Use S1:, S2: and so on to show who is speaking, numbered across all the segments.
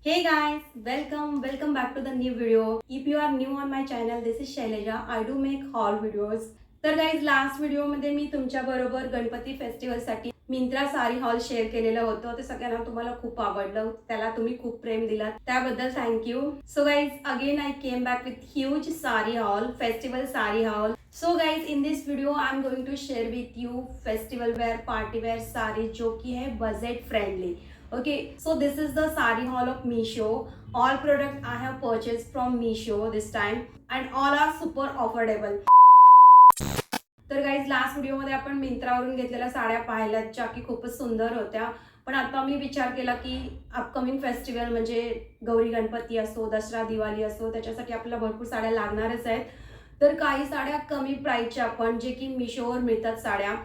S1: Hey guys, welcome back to the new video. If you are new on my channel, this is Shailaja. I do make haul videos. तर guys last व्हिडिओमध्ये मी तुमच्या बरोबर गणपती फेस्टिवलसाठी Myntra sari hall share केलेलं होतं. ते सगळ्यांना तुम्हाला खूप आवडलं. त्याला तुम्ही खूप प्रेम दिलात, त्याबद्दल thank you. So guys again I came back with huge saree haul, festival saree haul. So guys, in this video I'm going to share with you festival wear, party wear sari जो कि है budget friendly. Okay, so this is the saree haul of Meesho. All product I have purchased from Meesho this time and all are super affordable. तर guys last व्हिडिओमध्ये आपण मिंत्रावरून घेतलेल्या साड्या पाहिल्यात ज्या की खूपच सुंदर होत्या. पण आता मी विचार केला की अपकमिंग फेस्टिवल म्हणजे गौरी गणपती असो, दसरा दिवाळी असो, त्याच्यासाठी आपल्याला भरपूर साड्या लागणारच आहेत. तर काही साड्या कमी प्राईसच्या आपण जे की मिशोवर मिळतात साड्या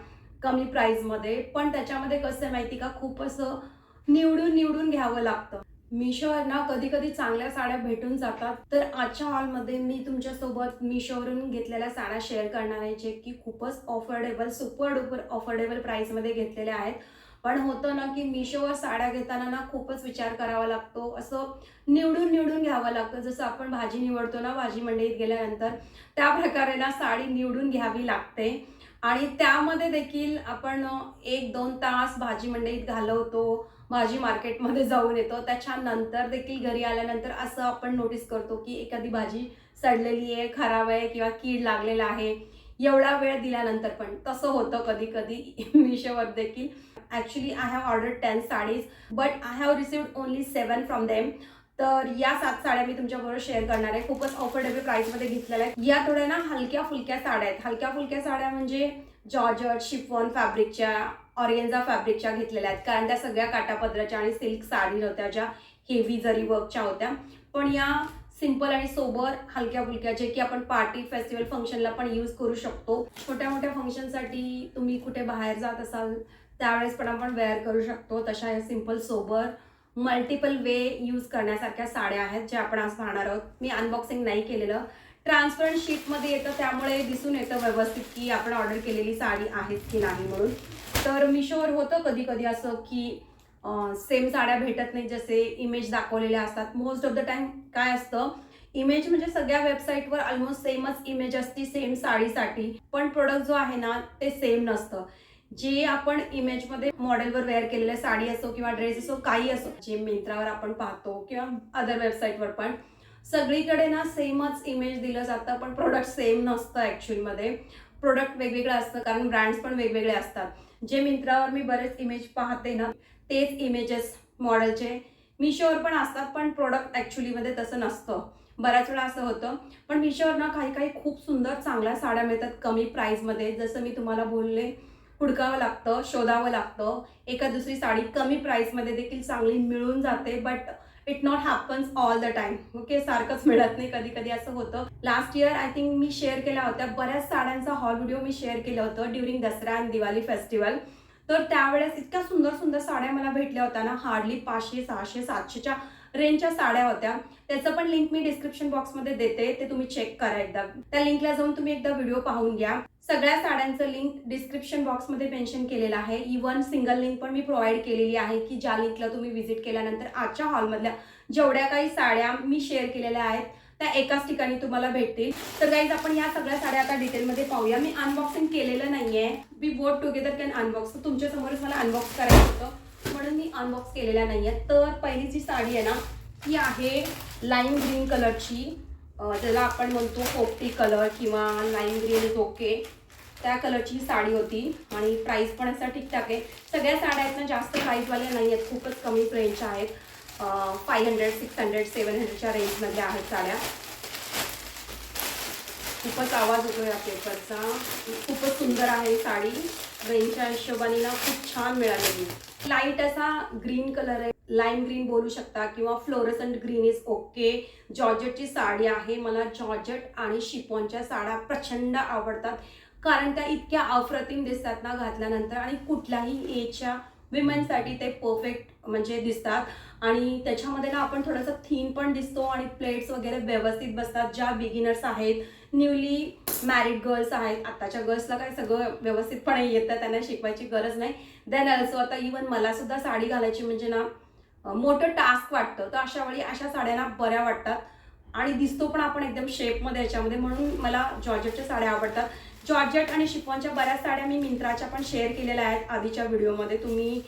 S1: कमी प्राईसमध्ये, पण त्याच्यामध्ये कसं आहे माहिती का, खूप असं निवडून घ्यावं लागतं. मिशोवर ना कधी कधी चांगल्या साड्या भेटून जातात. तर आजच्या हॉलमध्ये मी तुमच्यासोबत मिशोवरून घेतलेल्या साड्या शेअर करणार आहे जे की खूपच ऑफोर्डेबल, सुपर डुपर ऑफोर्डेबल प्राईसमध्ये घेतलेल्या आहेत. पण होतं ना की मिशोवर साड्या घेताना ना खूपच विचार करावा लागतो, असं निवडून घ्यावं लागतं. जसं आपण भाजी निवडतो ना भाजी मंडईत गेल्यानंतर, त्या प्रकारे ना साडी निवडून घ्यावी लागते. आणि त्यामध्ये देखील आपण 1-2 तास भाजी मंडईत घालवतो, भाजी मार्केटमध्ये जाऊन येतो. त्याच्यानंतर देखील घरी आल्यानंतर असं आपण नोटीस करतो की एखादी भाजी सडलेली आहे, खराब आहे किंवा कीड लागलेला आहे. एवढा वेळ दिल्यानंतर पण तसं होतं कधी कधी मिशोवर देखील. Actually I have ordered 10 sarees but I have received only 7 from them. तर या 7 साड्या मी तुमच्याबरोबर शेअर करणार आहे. खूपच ऑफोर्डेबल प्राईसमध्ये घेतलेल्या आहेत. या थोड्या ना हलक्या फुलक्या साड्या आहेत. हलक्या फुलक्या साड्या म्हणजे जॉर्जट, शिफॉन फॅब्रिकच्या, ऑर्गेन्झा फॅब्रिकच्या घेतलेल्या आहेत. कारण त्या सगळ्या काटापदराच्या आणि सिल्क साडी होत्या ज्या हेवी जरी वर्कच्या होत्या. पण या सिंपल आणि सोबर हलक्या फुलक्या जे की आपण पार्टी फेस्टिवल फंक्शनला पण यूज करू शकतो. छोट्या मोठ्या फंक्शनसाठी तुम्ही कुठे बाहेर जात असाल त्यावेळेस पण आपण वेअर करू शकतो. तशा या सिंपल सोबर मल्टिपल वे यूज करण्यासारख्या साड्या आहेत ज्या आपण आज पाहणार आहोत. मी अनबॉक्सिंग नाही केलेलं, ट्रान्सपरंट शीटमध्ये येतं त्यामुळे दिसून येतं व्यवस्थित की आपण ऑर्डर केलेली साडी आहे की नाही म्हणून. तर मिशोवर होतं कधी कधी असं की सेम साड्या भेटत नाही जसे इमेज दाखवलेल्या असतात. मोस्ट ऑफ द टाइम काय असतं, इमेज म्हणजे सगळ्या वेबसाईटवर ऑलमोस्ट सेमच इमेज असते सेम साडीसाठी, पण प्रोडक्ट जो आहे ना ते सेम नसतं. जे आपण इमेजमध्ये मॉडेलवर वेअर केलेल्या साडी असो किंवा ड्रेस असो काही असो, जे मिंत्रावर आपण पाहतो किंवा अदर वेबसाईटवर पण सगळीकडे ना सेमच इमेज दिलं जातं, पण प्रोडक्ट सेम नसतं. ॲक्च्युअलमध्ये प्रोडक्ट वेगवेगळं असतं कारण ब्रँड्स पण वेगवेगळे असतात. जे मिंत्रावर मी बरेच इमेज पाहते ना तेच इमेजेस मॉडेलचे मिशोवर पण असतात, पण प्रोडक्ट ॲक्च्युअलीमध्ये तसं नसतं. बऱ्याच वेळा असं होतं. पण मिशोवर ना काही खूप सुंदर चांगल्या साड्या मिळतात कमी प्राईसमध्ये. जसं मी तुम्हाला बोलले, हुडकावं लागतं, शोधावं लागतं. एका दुसरी साडी कमी प्राईसमध्ये देखील चांगली मिळून जाते, but it not happens all the time. Okay, सारखंच मिळत नाही, कधी कधी असं होतं. Last year I think me share केल्या होत्या बऱ्याच साड्यांचा हॉल व्हिडिओ मी शेअर केलं होतं ड्युरिंग दसरा आणि दिवाळी फेस्टिवल. तर त्यावेळेस इतक्या सुंदर साड्या मला भेटल्या होत्या ना, हार्डली 500, 600, 700च्या रेंजच्या साड्या होत्या. त्याचं पण लिंक मी डिस्क्रिप्शन बॉक्समध्ये देते, ते तुम्ही चेक करा एकदा. त्या लिंकला जाऊन तुम्ही एकदा व्हिडिओ पाहून घ्या. सगळ्या साड्यांचं लिंक डिस्क्रिप्शन बॉक्समध्ये मेन्शन केलेलं आहे. इव्हन सिंगल लिंक पण मी प्रोव्हाइड केलेली आहे की ज्या लिंकला तुम्ही व्हिजिट केल्यानंतर आजच्या हॉलमधल्या जेवढ्या काही साड्या मी शेअर केलेल्या आहेत त्या एकाच ठिकाणी तुम्हाला भेटतील. तर गाईज आपण या सगळ्या साड्या आता डिटेलमध्ये पाहूया. मी अनबॉक्सिंग केलेलं नाहीये, we both together can unbox. तर तुमच्या समोरच मला अनबॉक्स करायचं होतं म्हणून मी अनबॉक्स केलेल्या नाहीये. तर पहिली जी साडी आहे ना ती आहे लाईम ग्रीन कलरची, ज्याला आपण म्हणतो पोपटी कलर किंवा लाईम ग्रीन इज ओके, त्या कलरची साडी होती. आणि प्राईस पण असा ठीकठाक आहे. सगळ्या साड्या आहेत ना जास्त प्राईसवाल्या नाही आहेत, खूपच कमी रेंजच्या आहेत. 500, 600, 700च्या रेंजमधल्या आहेत साड्या. खूपच आवाज होतो या पेपरचा. खूपच सुंदर आहे साडी, रेंजच्या हिशोबाने ना खूप छान मिळालेली. लाईट असा ग्रीन कलर आहे, लाईम ग्रीन बोलू शकता किंवा फ्लोरसंट ग्रीन इज ओके. जॉर्जेटची साडी आहे. मला जॉर्जेट आणि शिफॉनच्या साड्या प्रचंड आवडतात कारण त्या इतक्या अप्रतिम दिसतात ना घातल्यानंतर, आणि कुठल्याही एजच्या विमेनसाठी ते परफेक्ट म्हणजे दिसतात. आणि त्याच्यामध्ये ना आपण थोडंसं थीन पण दिसतो आणि प्लेट्स वगैरे व्यवस्थित बसतात. ज्या बिगिनर्स आहेत, न्यूली मॅरिड गर्ल्स आहेत, आताच्या गर्ल्सला काय सगळं व्यवस्थितपणे येतं, त्यांना शिकवायची गरज नाही. देन ऑल्सो आता इवन मला सुद्धा साडी घालायची म्हणजे ना मोठं टास्क वाटतं, तर अशा वेळी अशा साड्यांना बऱ्या वाटतात आणि दिसतो पण आपण एकदम शेपमध्ये याच्यामध्ये, म्हणून मला जॉर्जेटच्या साड्या आवडतात. जॉर्जेट आणि शिफॉनच्या बऱ्याच साड्या मी मिंत्राच्या पण शेअर केलेल्या आहेत आधीच्या व्हिडिओमध्ये. तुम्ही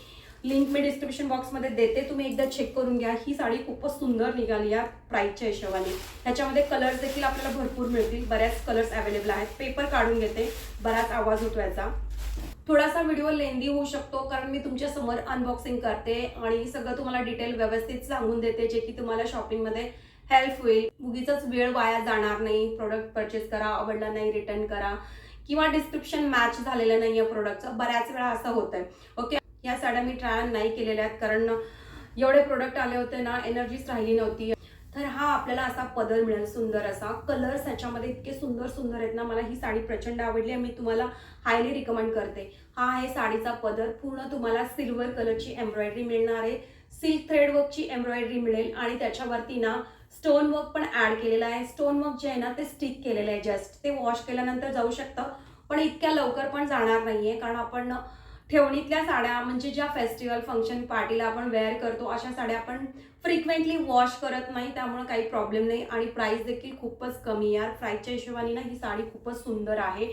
S1: लिंक मी डिस्क्रिप्शन बॉक्समध्ये देते, तुम्ही एकदा चेक करून घ्या. ही साडी खूपच सुंदर निघाली या प्राईसच्या हिशोबाने. ह्याच्यामध्ये कलर्स देखील आपल्याला भरपूर मिळतील, बऱ्याच कलर्स अवेलेबल आहेत. पेपर काढून घेते, बराच आवाज होतो याचा. थोडासा व्हिडिओ लेंदी होऊ शकतो कारण मी तुमच्या समोर अनबॉक्सिंग करते आणि सगळं तुम्हाला डिटेल व्यवस्थित सांगून देते, जे की तुम्हाला शॉपिंगमध्ये हेल्प होईल. उगीचच वेळ वाया जाणार नाही. प्रोडक्ट परचेस करा, आवडला नाही रिटर्न करा, किंवा डिस्क्रिप्शन मॅच झालेलं नाही आहे प्रोडक्टचं. बऱ्याच वेळा असं होतंय. ओके, या साड्या मी ट्राय नाही केलेल्या आहेत कारण एवढे प्रोडक्ट आले होते ना, एनर्जीच राहिली नव्हती. तर हा आपल्याला असा पदर मिळेल सुंदर असा. कलर्स ह्याच्यामध्ये इतके सुंदर सुंदर आहेत ना, मला ही साडी प्रचंड आवडली आहे. मी तुम्हाला हायली रिकमेंड करते. हा आहे साडीचा पदर. पूर्ण तुम्हाला सिल्वर कलरची एम्ब्रॉयडरी मिळणार आहे, सिल्क थ्रेड वर्कची एम्ब्रॉयडरी मिळेल आणि त्याच्यावरती ना स्टोन वर्क पण ऍड केलेलं आहे. स्टोन वर्क जे आहे ना ते स्टिक केलेलं आहे. जस्ट ते वॉश केल्यानंतर जाऊ शकतं, पण इतक्या लवकर पण जाणार नाहीये कारण आपण ठेवणीतल्या साड्या म्हणजे ज्या फेस्टिवल फंक्शन पार्टीला आपण वेअर करतो अशा साड्या आपण फ्रिक्वेंटली वॉश करत नाही, त्यामुळे काही प्रॉब्लेम नाही. आणि प्राइस देखील खूपच कमी यार. प्राइसच्या हिशोबाने ना ही साडी खूपच सुंदर आहे.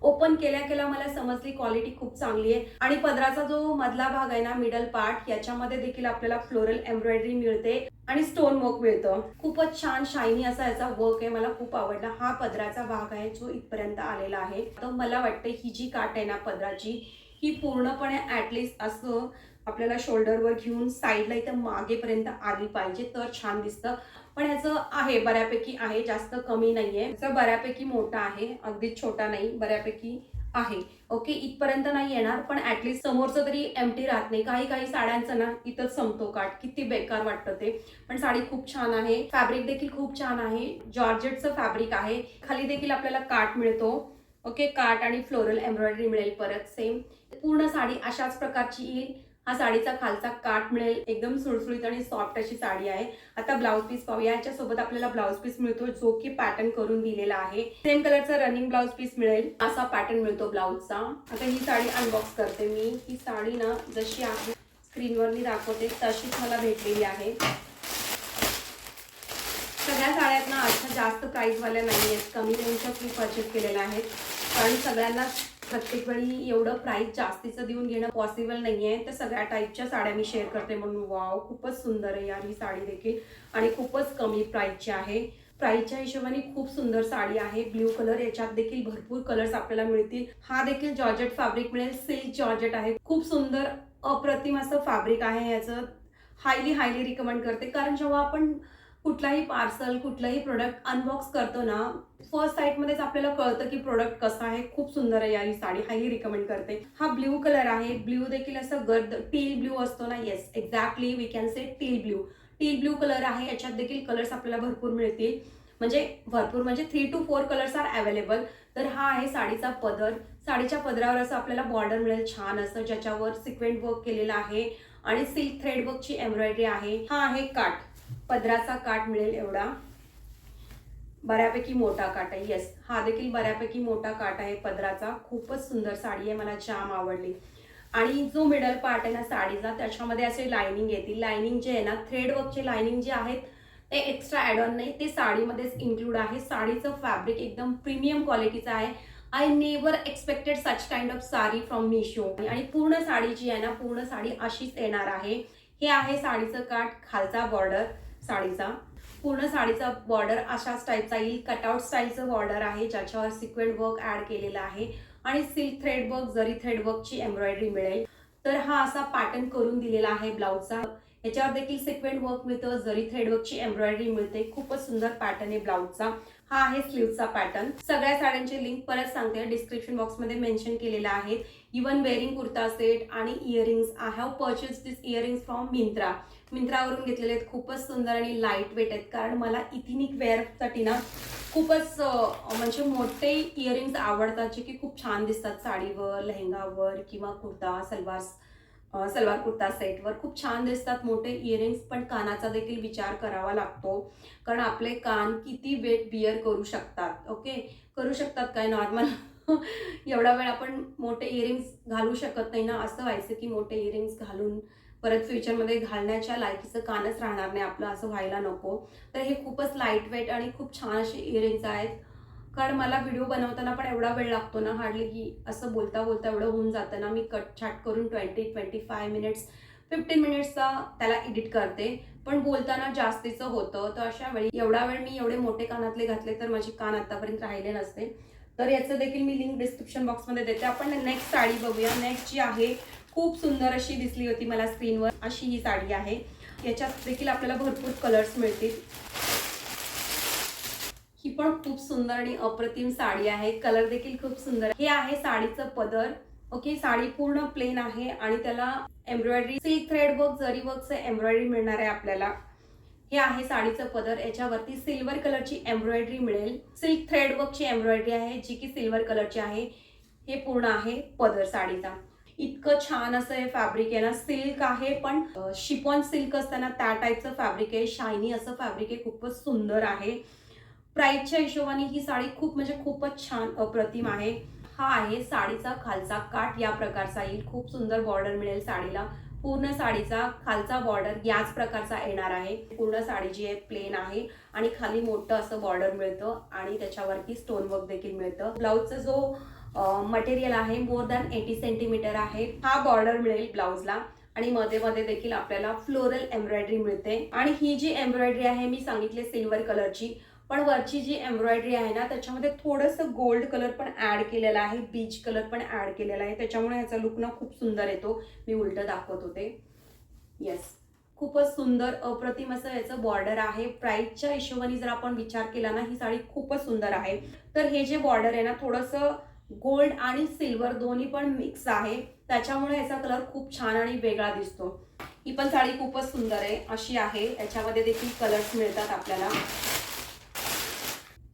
S1: ओपन केल्या केल्या मला समजली क्वालिटी खूप चांगली आहे. आणि पदराचा जो मधला भाग आहे ना, मिडल पार्ट, याच्यामध्ये देखील आपल्याला फ्लोरल एम्ब्रॉयडरी मिळते आणि स्टोन वर्क मिळतं. खूपच छान शायनी असा याचा वर्क आहे, मला खूप आवडला. हा पदराचा भाग आहे जो इथपर्यंत आलेला आहे. तर मला वाटतं ही जी काठ आहे ना पदराची, ही पूर्णपणे ऍटलिस्ट असं आपल्याला शोल्डरवर घेऊन साईडला इथं मागेपर्यंत आली पाहिजे, तर छान दिसतं. पण ह्याचं आहे बऱ्यापैकी आहे, जास्त कमी नाहीये. ह्याचं बऱ्यापैकी मोठा आहे, अगदीच छोटा नाही, बऱ्यापैकी आहे. ओके, इथपर्यंत नाही येणार, पण ऍटलिस्ट समोरचं तरी एम्प्टी राहत नाही. काही काही साड्यांचं ना इथंच संपतो काठ, किती बेकार वाटतं ते. पण साडी खूप छान आहे. फॅब्रिक देखील खूप छान आहे, जॉर्जेटचं फॅब्रिक आहे. खाली देखील आपल्याला काठ मिळतो. ओके, काठ आणि फ्लोरल एम्ब्रॉयडरी मिळेल परत सेम. पूर्ण साडी अशाच प्रकारची येईल. हा साडीचा खालचा काठ मिळेल, एकदम सुळसुळीत आणि सॉफ्ट अशी साडी आहे. आता ब्लाउज पीस पाहूया. याच्यासोबत आपल्याला ब्लाउज पीस मिळतो जो की पॅटर्न करून दिलेला आहे. सेम कलरचा रनिंग ब्लाउज पीस मिळेल, असा पॅटर्न मिळतो ब्लाउजचा. आता ही साडी अनबॉक्स करते मी. ही साडी ना जशी आहे स्क्रीनवर मी दाखवते तशीच मला भेटलेली आहे. सगळ्या साड्यात ना आता जास्त प्राईसवाल्या नाही आहेत, कमी रेंजच्या मी परचेस केलेल्या आहेत कारण सगळ्यांना प्रत्येक वेळी एवढं प्राईस जास्तीचं देऊन घेणं पॉसिबल नाही आहे. तर सगळ्या टाईपच्या साड्या मी शेअर करते म्हणून. वाव, खूपच सुंदर आहे यार ही साडी देखील आणि खूपच कमी प्राईसची आहे. प्राईसच्या हिशोबाने खूप सुंदर साडी आहे. ब्ल्यू कलर, याच्यात देखील भरपूर कलर्स आपल्याला मिळतील. हा देखील जॉर्जेट फॅब्रिक मिळेल, सिल्क जॉर्जेट आहे. खूप सुंदर अप्रतिम असं फॅब्रिक आहे याचं. हायली रिकमेंड करते कारण जेव्हा आपण कुठलाही पार्सल कुठलाही प्रोडक्ट अनबॉक्स करतो ना, फर्स्ट साईटमध्येच आपल्याला कळतं की प्रोडक्ट कसं आहे. खूप सुंदर आहे यार ही साडी, हायली रिकमेंड करते. हा ब्ल्यू कलर आहे. ब्ल्यू देखील असं गर्द टील ब्ल्यू असतो ना, yes exactly we can say teal blue. Teal blue colour आहे. याच्यात देखील कलर्स आपल्याला भरपूर मिळतील, म्हणजे 3 to 4 कलर्स आर अवेलेबल. तर हा आहे साडीचा पदर. साडीच्या पदरावर असं आपल्याला बॉर्डर मिळेल छान असं, ज्याच्यावर सिक्वेंट वर्क केलेला आहे आणि सिल्क थ्रेड वर्कची एम्ब्रॉयडरी आहे. हा आहे काठ, पदराचा काठ मिळेल एवढा, बऱ्यापैकी मोठा काठ आहे. येस, हा देखील बऱ्यापैकी मोठा काठ आहे पदराचा. खूपच सुंदर साडी आहे, मला जाम आवडली. आणि जो मिडल पार्ट आहे ना साडीचा, त्याच्यामध्ये असे लाइनिंग येतील. लाइनिंग जे आहे ना, थ्रेड वर्कचे लाइनिंग जे आहेत ते एक्स्ट्रा ॲड ऑन नाही, ते साडीमध्येच इन्क्लूड आहे. साडीचं फॅब्रिक एकदम प्रीमियम क्वालिटीचं आहे. I never expected such kind of sari from Meesho. आणि पूर्ण साडी जी आहे ना, पूर्ण साडी अशीच येणार आहे. हे आहे साडीचं काठ, खालचा बॉर्डर साडीचा. पूर्ण साडीचा बॉर्डर अशाच टाईपचा येईल. कटआउट स्टाईलचं बॉर्डर आहे, ज्याच्यावर सिक्वेंट वर्क ॲड केलेलं आहे आणि सिल्क थ्रेड वर्क, जरी थ्रेड वर्कची एम्ब्रॉयडरी मिळेल. तर हा असा पॅटर्न करून दिलेला आहे ब्लाउजचा. याच्यावर देखील सिक्वेंट वर्क मिळतं, जरी थ्रेड वर्कची एम्ब्रॉयडरी मिळते. खूपच सुंदर पॅटर्न आहे ब्लाउजचा. हा आहे स्लीवचा पॅटर्न. सगळ्या साड्यांचे लिंक परत सांगते, डिस्क्रिप्शन बॉक्समध्ये मेन्शन केलेल्या आहेत. इवन वेअरिंग कुर्ता सेट आणि earrings. I have purchase this earrings from Myntra. मिंत्रावरून घेतलेले आहेत. खूपच सुंदर आणि लाईट वेट आहेत कारण मला इथनिक वेअरसाठी ना खूपच म्हणजे मोठे इयरिंग्स आवडतात, जे की खूप छान दिसतात साडीवर, लेहंगावर किंवा कुर्ता सलवार कुर्ता सेटवर खूप छान दिसतात मोठे इयरिंग्स. पण कानाचा देखील विचार करावा लागतो कारण आपले कान किती वेट बिअर करू शकतात. ओके, करू शकतात काय नॉर्मल एवढा वेळ आपण मोठे इयरिंग्स घालू शकत नाही ना. असं व्हायचं की मोठे इयरिंग्स घालून परत फ्युचरमध्ये घालण्याच्या लायकीचं कानच राहणार नाही आपलं, असं व्हायला नको. तर हे खूपच लाईट वेट आणि खूप छान असे इयरिंग्स आहेत. कारण मला व्हिडिओ बनवताना पण एवढा वेळ लागतो ना, हार्डली की असं बोलता बोलता एवढं होऊन जातं ना, मी कट छाट करून 20-25 मिनिट्स 15 मिनिट्सचा त्याला एडिट करते, पण बोलताना जास्तीचं होतं. तर अशा वेळी एवढा वेळ मी एवढे मोठे कानातले घातले तर माझे कान आतापर्यंत राहिले नसते. तर याचं देखील मी लिंक डिस्क्रिप्शन बॉक्समध्ये देते. आपण नेक्स्ट साडी बघूया. नेक्स्ट जी आहे, खूप सुंदर अशी दिसली होती मला स्क्रीनवर, अशी ही साडी आहे. याच्यात देखील आपल्याला भरपूर कलर्स मिळतील. ही पण खूप सुंदर आणि अप्रतिम साडी आहे. कलर देखील खूप सुंदर. हे आहे साडीचं पदर. ओके, साडी पूर्ण प्लेन आहे आणि त्याला एम्ब्रॉयडरी, सिल्क थ्रेड वर्क, जरी वर्कचं एम्ब्रॉयडरी मिळणार आहे आपल्याला. हे आहे साडीचं पदर. याच्यावरती सिल्वर कलरची एम्ब्रॉयडरी मिळेल. सिल्क थ्रेड वर्कची एम्ब्रॉयडरी आहे जी की सिल्वर कलरची आहे. हे पूर्ण आहे पदर साडीचा. इतकं छान असं हे फॅब्रिक आहे ना, सिल्क आहे पण शिफॉन सिल्क असताना त्या टाईपचं फॅब्रिक आहे. शायनी असं फॅब्रिक आहे, खूपच सुंदर आहे. प्राइसच्या हिशोबाने ही साडी खूप म्हणजे खूपच छान अप्रतिम आहे. हा आहे साडीचा खालचा काठ, या प्रकारचा येईल. खूप सुंदर बॉर्डर मिळेल साडीला. पूर्ण साडीचा खालचा बॉर्डर याच प्रकारचा येणार आहे. पूर्ण साडी जी आहे प्लेन आहे आणि खाली मोठं असं बॉर्डर मिळतं आणि त्याच्यावरती स्टोन वर्क देखील मिळतं. ब्लाउजचा जो मटेरियल आहे मोर दॅन 80 सेंटीमीटर आहे. हा बॉर्डर मिळेल ब्लाउजला आणि मध्ये मध्ये देखील आपल्याला फ्लोरल एम्ब्रॉयडरी मिळते. आणि ही जी एम्ब्रॉयडरी आहे मी सांगितले सिल्वर कलरची, पण वरची जी एम्ब्रॉयडरी आहे ना त्याच्यामध्ये थोडंसं गोल्ड कलर पण ऍड केलेला आहे, बीच कलर पण ऍड केलेला आहे. त्याच्यामुळे ह्याचा लुक ना खूप सुंदर येतो. मी उलट दाखवत होते. येस, खूपच सुंदर अप्रतिम असं याचं बॉर्डर आहे. प्राइसच्या हिशोबाने जर आपण विचार केला ना, ही साडी खूपच सुंदर आहे. तर हे जे बॉर्डर आहे ना, थोडंसं गोल्ड आणि सिल्वर दोन्ही पण मिक्स आहे, त्याच्यामुळे याचा कलर खूप छान आणि वेगळा दिसतो. ही पण साडी खूपच सुंदर आहे, अशी आहे. याच्यामध्ये देखील कलर्स मिळतात आपल्याला.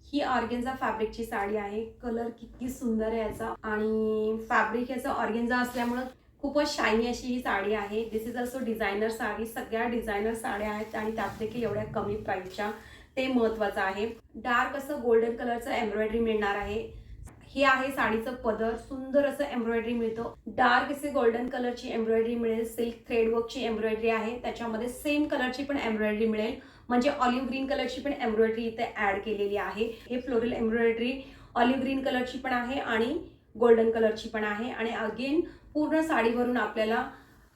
S1: ही ऑर्गेन्झा फॅब्रिकची साडी आहे. कलर किती सुंदर आहे याचा आणि फॅब्रिक याचं ऑर्गेन्झा असल्यामुळे खूपच शायनी अशी ही साडी आहे. दिस इज ऑल्सो डिझायनर साडी. सगळ्या डिझायनर साड्या आहेत आणि त्यात देखील एवढ्या कमी प्राइसच्या, ते महत्त्वाचं आहे. डार्क असं गोल्डन कलरचं एम्ब्रॉयडरी मिळणार आहे. हे आहे साडीचं पदर. सुंदर असं एम्ब्रॉयडरी मिळतं. डार्क असे गोल्डन कलरची एम्ब्रॉयडरी मिळेल. सिल्क थ्रेड वर्कची एम्ब्रॉयडरी आहे. त्याच्यामध्ये सेम कलरची पण एम्ब्रॉयडरी मिळेल, म्हणजे ऑलिव्ह ग्रीन कलरची पण एम्ब्रॉयडरी इथे ऍड केलेली आहे. हे फ्लोरल एम्ब्रॉयडरी ऑलिव्ह ग्रीन कलरची पण आहे आणि गोल्डन कलरची पण आहे. आणि अगेन पूर्ण साडीवरून आपल्याला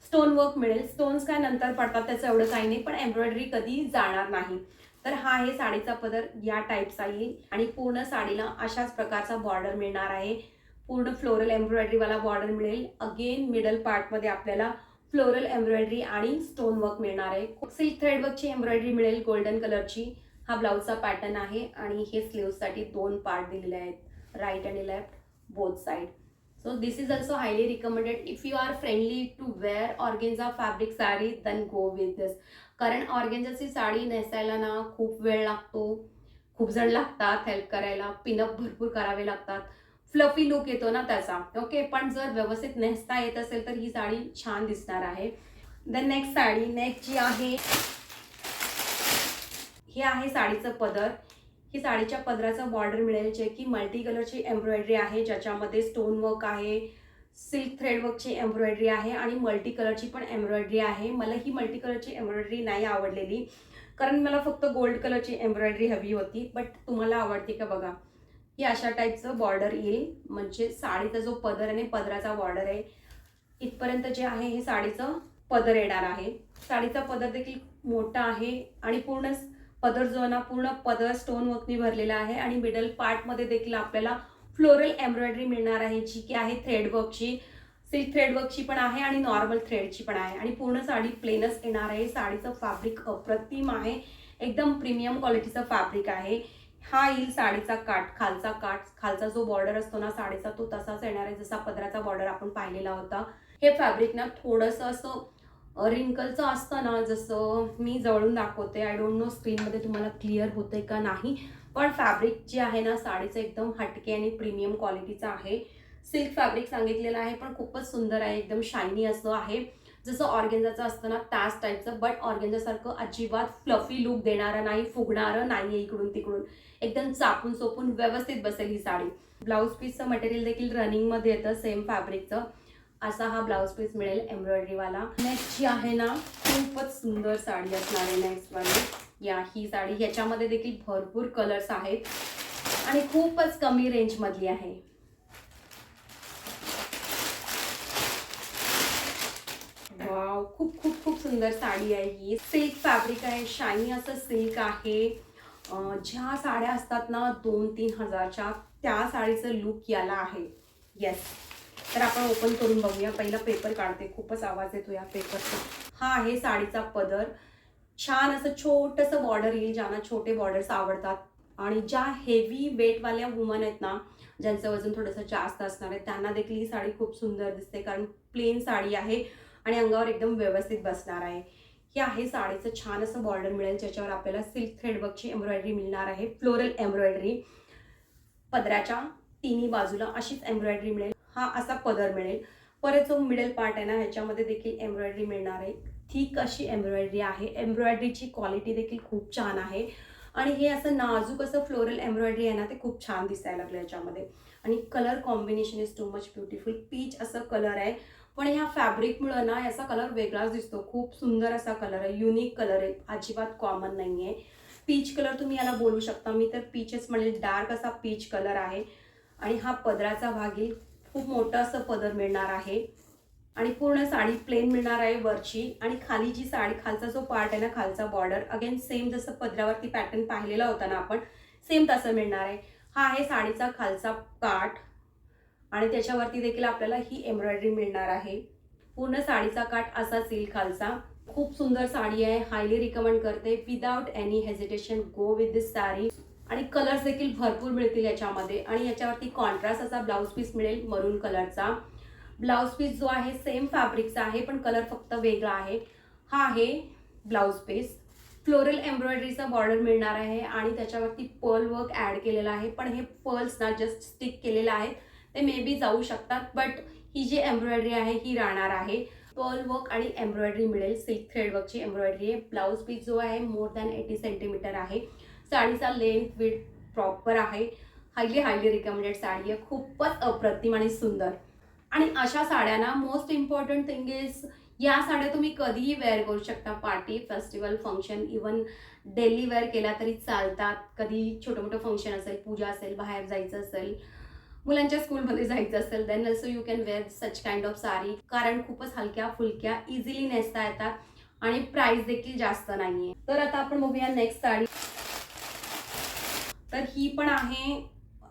S1: स्टोन वर्क मिळेल. स्टोन्स काय नंतर पडतात त्याचं एवढं काही नाही, पण एम्ब्रॉयडरी कधी जाणार नाही. तर हा आहे साडीचा पदर, या टाईपचा येईल आणि पूर्ण साडीला अशाच प्रकारचा बॉर्डर मिळणार आहे. पूर्ण फ्लोरल एम्ब्रॉयडरी वाला बॉर्डर मिळेल. अगेन मिडल पार्ट मध्ये आपल्याला फ्लोरल एम्ब्रॉयडरी आणि स्टोन वर्क मिळणार आहे. सिल्क थ्रेड वर्कची एम्ब्रॉयडरी मिळेल गोल्डन कलरची. हा ब्लाउजचा पॅटर्न आहे आणि हे स्लीव्हसाठी 2 पार्ट दिलेले आहेत, राईट आणि left both side. So this is also highly recommended if you are friendly to wear organza fabric saree, then go with this. कारण ऑर्गेन्झाची साडी नेसायला ना खूप वेळ लागतो, खूप जण लागतात हेल्प करायला, पिनअप भरपूर करावे लागतात, फ्लफी लुक येतो ना त्याचा. ओके, पण जर व्यवस्थित नेसता येत असेल तर ही साडी छान दिसणार आहे. देन नेक्स्ट साडी, नेक्स्ट जी आहे, हे आहे साडीचं पदर. ही साडीच्या पदराचा बॉर्डर मिळेल जे की मल्टी कलरची एम्ब्रॉयडरी आहे, ज्याच्यामध्ये स्टोन वर्क आहे, सिल्क थ्रेड वर्कची एम्ब्रॉयडरी आहे आणि मल्टी कलरची पण एम्ब्रॉयडरी आहे. मला ही मल्टी कलरची एम्ब्रॉयडरी नाही आवडलेली, कारण मला फक्त गोल्ड कलरची एम्ब्रॉयडरी हवी होती. बट तुम्हाला आवडते का बघा, ही अशा टाईपचं बॉर्डर येईल, म्हणजे साडीचा जो पदर आणि पदराचा बॉर्डर आहे इथपर्यंत जे आहे हे साडीचं पदर येणार आहे. साडीचा पदर देखील मोठा आहे आणि पूर्ण पदर जो ना पूर्ण पदर स्टोन वर्कनी भरलेला आहे आणि मिडल पार्ट मध्ये देखील आपल्याला फ्लोरल एम्ब्रॉयडरी मिळणार आहे जी की आहे थ्रेड वर्कची. सिल्क थ्रेड वर्कची पण आहे आणि नॉर्मल थ्रेडची पण आहे आणि पूर्ण साडी प्लेनच येणार आहे. साडीचं फॅब्रिक अप्रतिम आहे, एकदम प्रीमियम क्वालिटीचं फॅब्रिक आहे. हा येईल साडीचा काठ, खालचा काठ, खालचा जो बॉर्डर असतो ना साडीचा तो तसाच येणार आहे जसा पदराचा बॉर्डर आपण पाहिलेला होता. हे फॅब्रिक ना थोडंसं असं रिंकलचं असतं ना, जसं मी जवळून दाखवते, आय डोंट नो स्क्रीनमध्ये तुम्हाला क्लिअर होतंय का नाही, पण फॅब्रिक जे आहे ना साडीचं एकदम हटके आणि प्रीमियम क्वालिटीचं आहे. सिल्क फॅब्रिक सांगितलेलं आहे पण खूपच सुंदर आहे, एकदम शायनी असं आहे, जसं ऑर्गेन्झाचं असतं ना त्याच टाईपचं. बट ऑर्गेन्झासारखं अजिबात फ्लफी लुक देणारं नाही, फुगणारं नाही इकडून तिकडून, एकदम चापून चोपून व्यवस्थित बसेल ही साडी. ब्लाऊज पीसचं मटेरियल देखील रनिंगमध्ये येतं सेम फॅब्रिकचं. असा हा ब्लाऊज पीस मिळेल एम्ब्रॉयडरी वाला. नेक्स्ट जी आहे ना, खूपच सुंदर साडी असणार आहे नेक्स्ट वाली. या ही साडी, ह्याच्यामध्ये देखील भरपूर कलर्स आहेत आणि खूपच कमी रेंज मधली आहे. वाव, खूप खूप खूप सुंदर साडी आहे ही. सिल्क फॅब्रिक आहे, शायनी असं सिल्क आहे. ज्या साड्या असतात ना 2-3 हजारच्या, त्या साडीचं लुक याला आहे. येस, तर आपण ओपन करून बघूया. पहिला पेपर काढते, खूपच आवाज येतो या पेपरचा. हा आहे साडीचा पदर. छान असं छोटंसं बॉर्डर येईल, ज्यांना छोटे बॉर्डर्स आवडतात आणि ज्या हेवी वेटवाल्या वुमन आहेत ना, ज्यांचं वजन थोडंसं जास्त असणार आहे, त्यांना देखील ही साडी खूप सुंदर दिसते, कारण प्लेन साडी आहे आणि अंगावर एकदम व्यवस्थित बसणार आहे. हे आहे साडीचं छान असं बॉर्डर मिळेल, ज्याच्यावर आपल्याला सिल्क थ्रेडवर्कची एम्ब्रॉयडरी मिळणार आहे, फ्लोरल एम्ब्रॉयडरी. पदराच्या तिन्ही बाजूला अशीच एम्ब्रॉयडरी मिळेल. हा असा पदर मिळेल. परत जो मिडल पार्ट आहे ना, ह्याच्यामध्ये देखील एम्ब्रॉयडरी मिळणार आहे. थिक अशी एम्ब्रॉयडरी आहे. एम्ब्रॉयडरीची क्वालिटी देखील खूप छान आहे आणि हे असं नाजूक असं फ्लोरल एम्ब्रॉयडरी आहे ना, ते खूप छान दिसायला लागलं याच्यामध्ये. आणि colour combination is too much beautiful. Peach असं कलर आहे, पण ह्या फॅब्रिकमुळे ना याचा कलर वेगळाच दिसतो. खूप सुंदर असा कलर आहे, युनिक कलर आहे, अजिबात कॉमन नाही आहे. पीच कलर तुम्ही याला बोलू शकता, मी तर पीचच म्हणेल. डार्क असा पीच कलर आहे आणि हा पदराचा भाग येईल. खूप मोठं असं पदर मिळणार आहे आणि पूर्ण साडी प्लेन मिळणार आहे वरची. आणि खाली जी साडी, खालचा जो पार्ट आहे ना, खालचा बॉर्डर अगेन सेम जसं पदरावरती पॅटर्न पाहिलेला होता ना आपण, सेम तसं मिळणार आहे. हा आहे साडीचा खालचा काठ आणि त्याच्यावरती देखील आपल्याला ही एम्ब्रॉयडरी मिळणार आहे. पूर्ण साडीचा काठ असाच येईल खालचा. खूप सुंदर साडी आहे, हायली रिकमेंड करते. Without any hesitation go with this sari. आणि कलर्स देखील भरपूर मिळतील याच्यामध्ये. आणि याच्यावरती कॉन्ट्रास्ट असा ब्लाऊज पीस मिळेल मरून कलरचा. ब्लाऊज पीस जो आहे सेम फॅब्रिकचा आहे, पण कलर फक्त वेगळा आहे. हा आहे ब्लाऊज पीस. फ्लोरल एम्ब्रॉयडरीचा बॉर्डर मिळणार आहे आणि त्याच्यावरती पर्ल वर्क ऍड केलेला आहे, पण हे पर्ल्स ना जस्ट स्टिक केलेले आहेत, ते मे बी जाऊ शकतात, बट ही जी एम्ब्रॉयडरी आहे ही राहणार आहे. पर्ल वर्क आणि एम्ब्रॉयडरी मिळेल, सिल्क थ्रेडवर्कची एम्ब्रॉयडरी आहे. ब्लाऊज पीस जो आहे मोर दॅन 80 सेंटीमीटर आहे. साडीचा लेंथ विथ प्रॉपर आहे. हायली रिकमेंडेड साडी आहे, खूपच अप्रतिम आणि सुंदर. आणि अशा साड्यांना मोस्ट इम्पॉर्टंट थिंग इज, या साड्या तुम्ही कधीही वेअर करू शकता. Party, festival, function, even daily wear केला तरी चालतात. कधी छोटं मोठं फंक्शन असेल, पूजा असेल, बाहेर जायचं असेल, मुलांच्या स्कूलमध्ये जायचं असेल, then also you can wear such kind of sari. कारण खूपच हलक्या फुलक्या, इझिली नेसता येतात आणि प्राइस देखील जास्त नाहीये. तर आता आपण बघूया नेक्स्ट साडी. तर ही पण आहे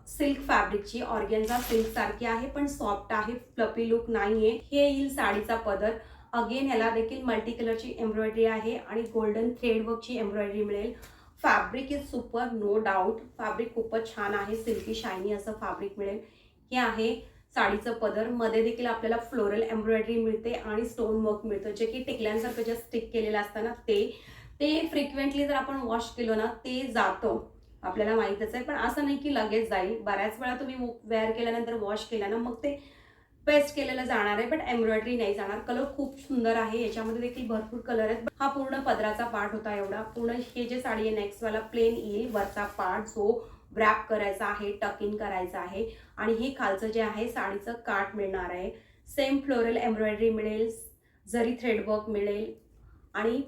S1: सिल्क फॅब्रिकची. ऑर्गेन्झा सिल्क सारखी आहे, पण सॉफ्ट आहे, फ्लफी लुक नाहीये. हे येईल साडीचा पदर. अगेन ह्याला देखील मल्टी कलरची एम्ब्रॉयडरी आहे आणि गोल्डन थ्रेडवर्कची एम्ब्रॉयडरी मिळेल. Fabric is super, no doubt. Fabric खूपच छान आहे, सिल्की शायनी असं फॅब्रिक मिळेल. हे आहे साडीचं पदर. मध्ये देखील आपल्याला फ्लोरल एम्ब्रॉयडरी मिळते आणि स्टोन वर्क मिळतं, जे की टिकल्यांसारखं जे स्टिक केलेलं असतं ना, ते फ्रिक्वेंटली जर आपण वॉश केलं ना, ते जातं, आपल्याला माहीतच आहे. पण असं नाही की लगेच जाईल. बऱ्याच वेळा तुम्ही वेअर केल्यानंतर वॉश केला ना, मग ते पेस्ट केलेलं जाणार आहे, बट एम्ब्रॉयडरी नाही जाणार. कलर खूप सुंदर आहे, याच्यामध्ये देखील भरपूर कलर आहेत. हा पूर्ण पदराचा पार्ट होता एवढा. पूर्ण हे जे साडी आहे नेक्स्ट वाला प्लेन येईल. वरचा पार्ट जो व्रॅप करायचा आहे, टक इन करायचा आहे. आणि हे खालचं जे आहे साडीचं काठ मिळणार आहे. सेम फ्लोरल एम्ब्रॉयडरी मिळेल, जरी थ्रेडवर्क मिळेल आणि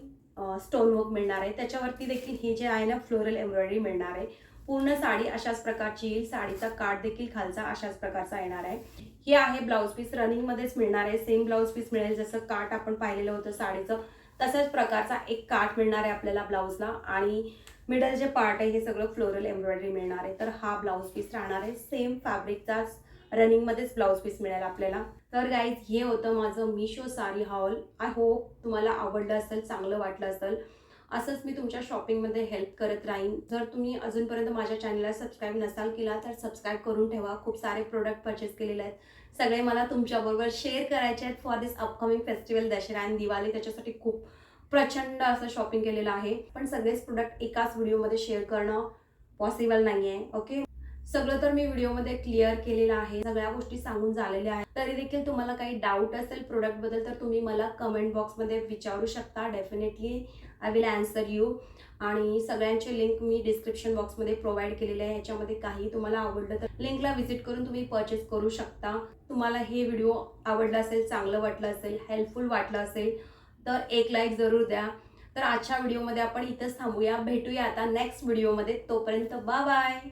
S1: स्टोन वर्क मिळणार आहे. त्याच्यावरती देखील हे जे आहे ना फ्लोरल एम्ब्रॉयडरी मिळणार आहे. पूर्ण साडी अशाच प्रकारची येईल. साडीचा काठ देखील खालचा अशाच प्रकारचा येणार आहे. हे आहे ब्लाऊज पीस. रनिंग मध्येच मिळणार आहे. सेम ब्लाऊज पीस मिळेल, जसं काठ आपण पाहिलेलं होतं साडीचं, तसाच प्रकारचा एक काठ मिळणार आहे आपल्याला ब्लाऊजला. आणि मिडल जे पार्ट आहे हे सगळं फ्लोरल एम्ब्रॉयडरी मिळणार आहे. तर हा ब्लाऊज पीस राहणार आहे. सेम फॅब्रिकचाच रनिंग मध्येच ब्लाऊज पीस मिळेल आपल्याला. तर गाईज, हे होतं माझं Meesho sari hall. I hope तुम्हाला आवडलं असेल, चांगलं वाटलं असेल. असंच मी तुमच्या शॉपिंगमध्ये हेल्प करत राहीन. जर तुम्ही अजूनपर्यंत माझ्या चॅनलला सबस्क्राईब नसाल केला तर सबस्क्राईब करून ठेवा. खूप सारे प्रोडक्ट परचेस केलेले आहेत, सगळे मला तुमच्याबरोबर शेअर करायचे आहेत for this upcoming festival, Dussehra आणि दिवाळी. त्याच्यासाठी खूप प्रचंड असं शॉपिंग केलेलं आहे, पण सगळेच प्रोडक्ट एकाच व्हिडिओमध्ये शेअर करणं पॉसिबल नाही आहे. ओके, सगळं तर मी व्हिडिओमध्ये क्लिअर केलेलं आहे, सगळ्या गोष्टी सांगून झालेल्या आहेत. तरी देखील तुम्हाला काही डाऊट असेल प्रोडक्टबद्दल तर तुम्ही मला कमेंट बॉक्समध्ये विचारू शकता. Definitely I will answer you. आणि सगळ्यांचे लिंक मी डिस्क्रिप्शन बॉक्समध्ये प्रोव्हाइड केलेले आहे. ह्याच्यामध्ये काही तुम्हाला आवडलं तर लिंकला व्हिजिट करून तुम्ही परचेस करू शकता. तुम्हाला हे व्हिडिओ आवडला असेल, चांगलं वाटलं असेल, हेल्पफुल वाटलं असेल तर एक लाईक जरूर द्या. तर आजच्या व्हिडिओमध्ये आपण इथंच थांबूया. भेटूया आता नेक्स्ट व्हिडिओमध्ये. तोपर्यंत बाय बाय.